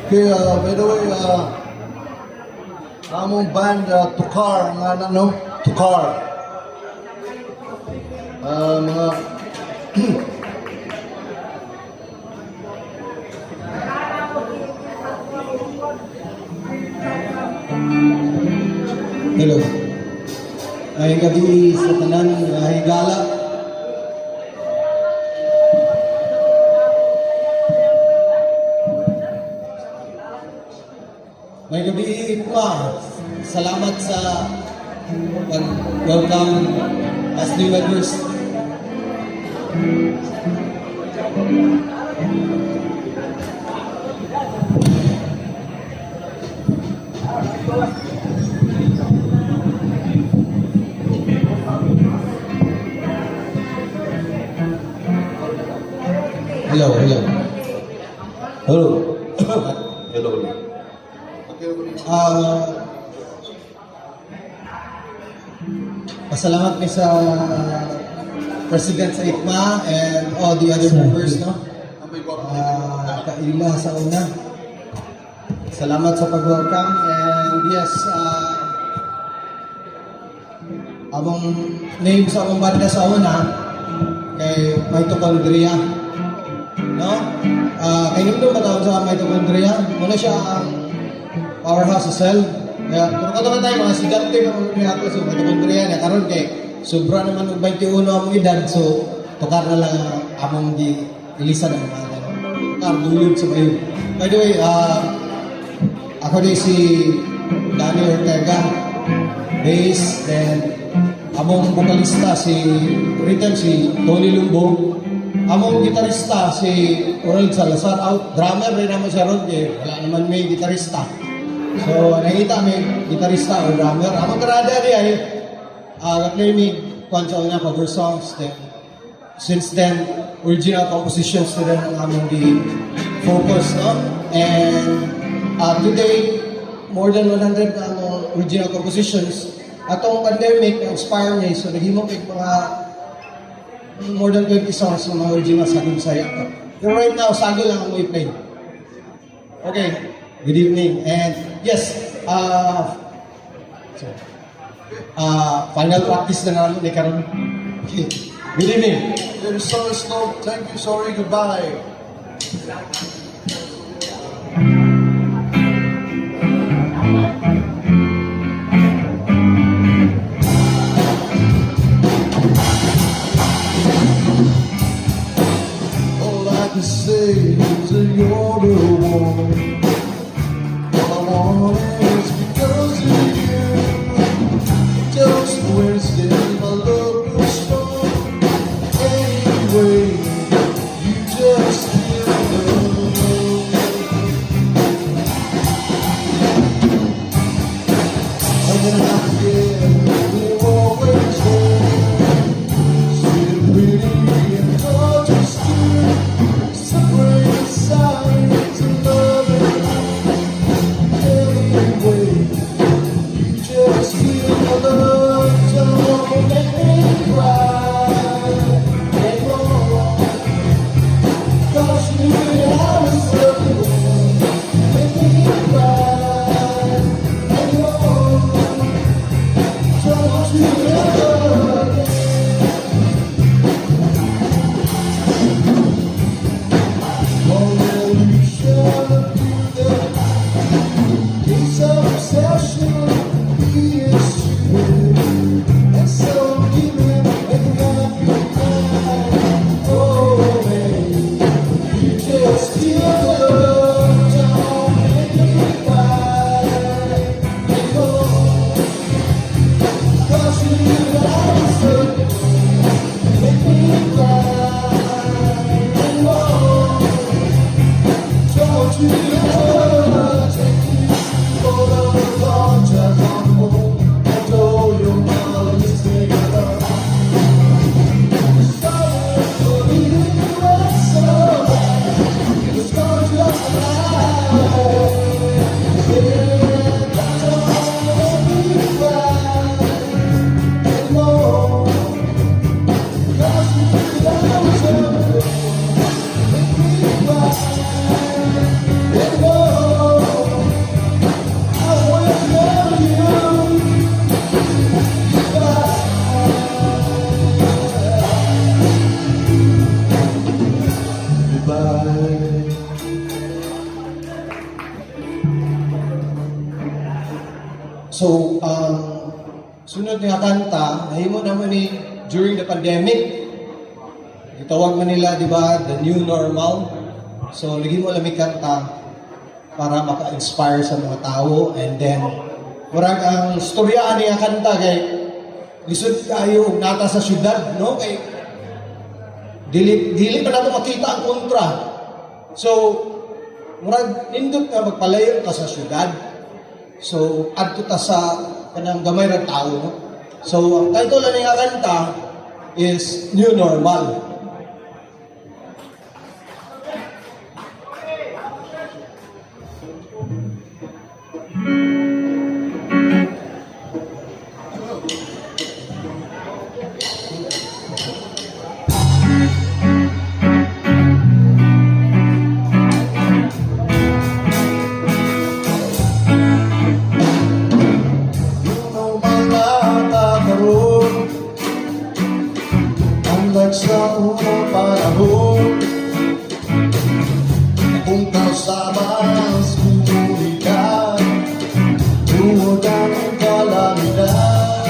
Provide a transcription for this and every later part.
Okay, by the way, among band, Tukar, nga ano, Tukar. Mga, Hello. Ay gabi sa tanan higala. May gabi pa. Salamat sa welcome as new members. Hello, hello. Hello. hello. Pasalamat kay sa President sa ICMA and all the other members, no? Kaila sa una. Salamat sa pag-welcome and yes, among name sa among banda sa una kay mitochondria, no? Kay nito matawag sa mitochondria, muna siya ang powerhouse sa cell. Kaya kung tayo mga sigante ng mga ito sa mitochondria na karon kay sobra naman ng 21 among edad, so tukar na lang among di ilisan ng mga dulog sa bayo. By the way, ako din si Danny Ortega, bass, then among vocalista si Tony Lumbo, among gitarista si Oral Salazar, out drummer rin naman siya ron, wala naman may gitarista. So nakita may gitarista o drummer. Among karada di ay play me kwansa una cover songs, then since then original compositions na rin ang among di focus, no? And today more than 100 ang original compositions. Atong pandemic inspire me, so naghimo kay mga more than 20 songs ng mga original sa aking saya. Pero right now sago lang ang i-play. Okay, good evening and yes, final practice na namin ni karon. Okay. Good evening. There's so slow. Thank you, sorry, goodbye. All I can say is that you're the one. All I want is because of you. Just Wednesday, my love was strong. Anyway, you just feel love. And then I forget we're always there. Sweet and pretty and hard to steer. Separate sides and love and anyway, you just feel love. Don't make me cry. Cause you knew I was loving, make me cry. And don't you ever again. Although you should do that, it's obsession, he is true. And so give him a happy time. Oh, baby, you just feel love, don't make me cry. And go, 'cause you knew I was hurt, make me cry. And go, don't you ever take me for the thought I come home. I told your mother to take it up. Sorry for leaving you up so bad. It's gone just like yeah, that's all make me cry. And more, 'cause you knew I was hurt, make me cry. And more. So, sunod nga kanta, nahimo naman ni during the pandemic. Itawag man nila, di ba, the new normal. So, lagi mo lamig kanta para maka-inspire sa mga tao. And then, murag ang storyaan niya kanta kay lisod kayo nata sa syudad, no? Kay dili pa nato makita ang kontra. So, murag nindot ka magpalayo ka sa syudad. So, adto ta sa kanang gamay ra tao, no? So, ang title na niya kanta is New Normal. Hanggang sa unang panahon, kung kasama sa komunidad, tuwag ang kalamidad.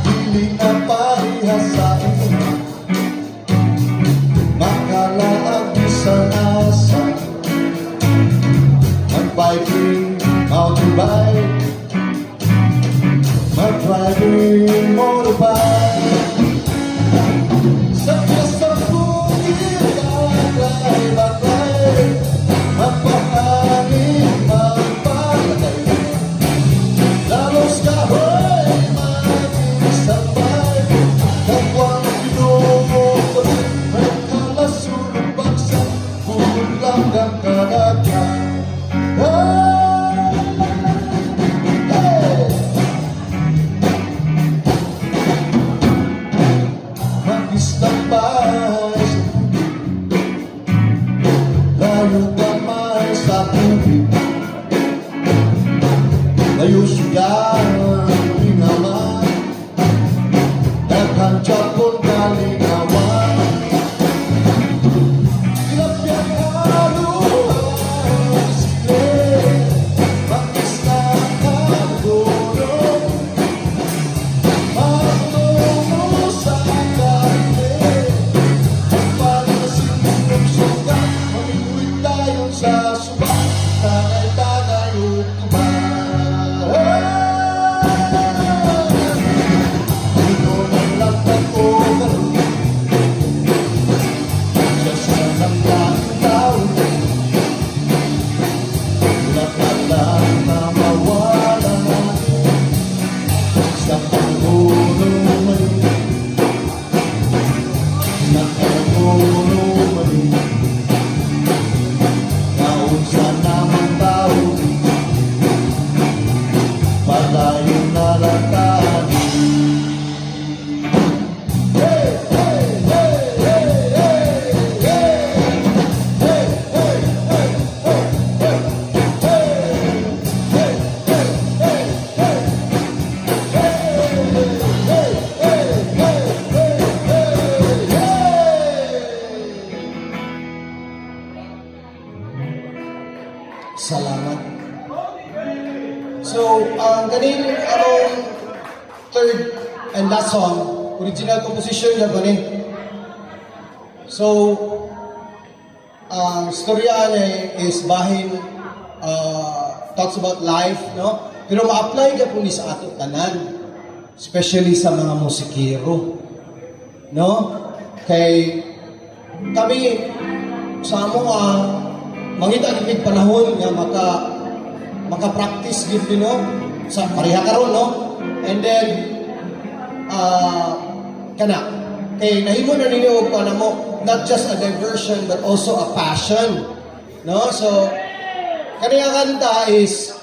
Piling na parihasain, makalaag isang asa. Mag-biking, mountain bike, mag-driving motorbike. Sa bukid baklay, mapahangin, mapalagay. Lalos kahoy, mag-isabay, kapwang pinumukot, may kalasunod bagsa, bukod lang ang kadagan. Mag-istambay layo gamay sa tubig, layo siya naman, daghang tiyapon kalinawan. Tilapyan haluan siklet, mag-islang kagulong, magtungo sa kalit, pagpalasing ng sugat, mamiguit tayo sa subat, tagay-tagay utuban. Ito ng lagtag ko karoon, sa ng laking tao, lahat na mawala sa pangulong mali, sa pangulong mali. Naunsa namang tao, palayo na lang tayo. Hey, hey, hey, hey, hey, hey. Hey, hey, hey, hey, hey, hey. Hey, hey, hey, hey. Salamat. So, ganin among third and last song, original composition niya ganin. So, ang storya niya is bahin talks about life, no? Pero ma-apply ka po ni sa ato tanan, especially sa mga musikero, no? Kay kami sa amo mangita gid panahon nga maka-practice gid no sa pareha karon, no? And then kana kay nahimo na ninyo og panamo, not just a diversion but also a passion, no? So kaniya kanta is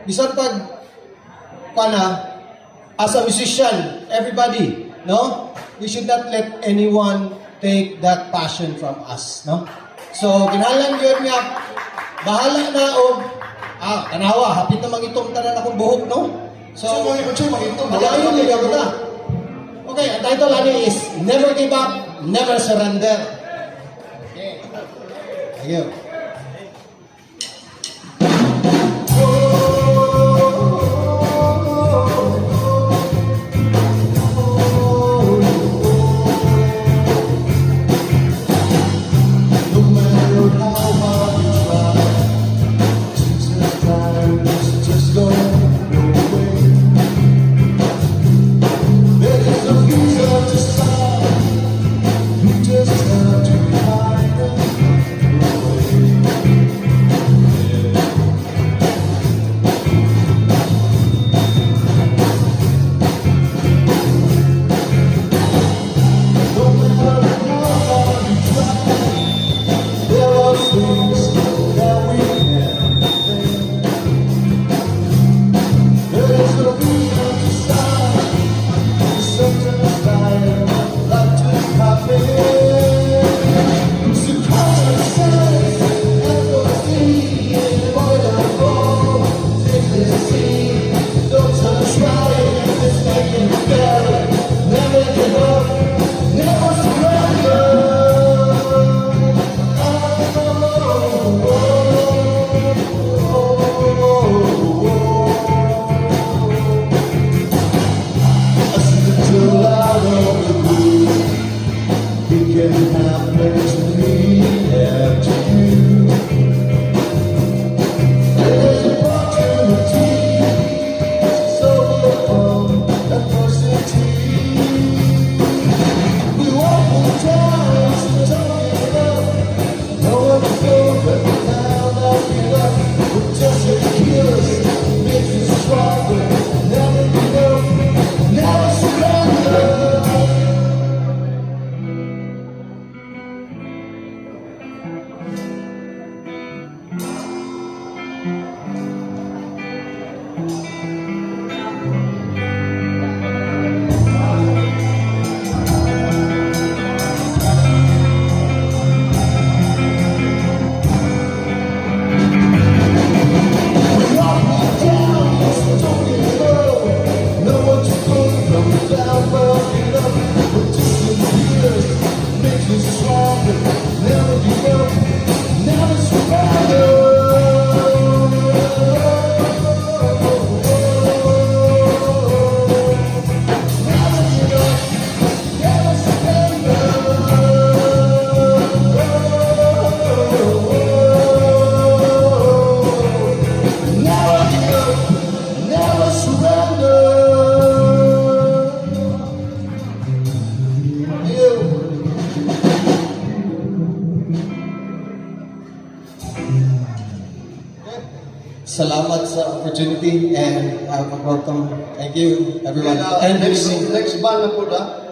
bisan pag kana as a musician, everybody, no? We should not let anyone take that passion from us, no? So kinahanglan gyud nga bahala na og tanawa hapit na mangitong tanan akong buhok, no? So mangitong malayo ni gabata. Okay, ang title ani is Never Give Up, Never Surrender. Okay. Ayun. salamat sa opportunity and welcome. Thank you, everyone. And, And next band na po na.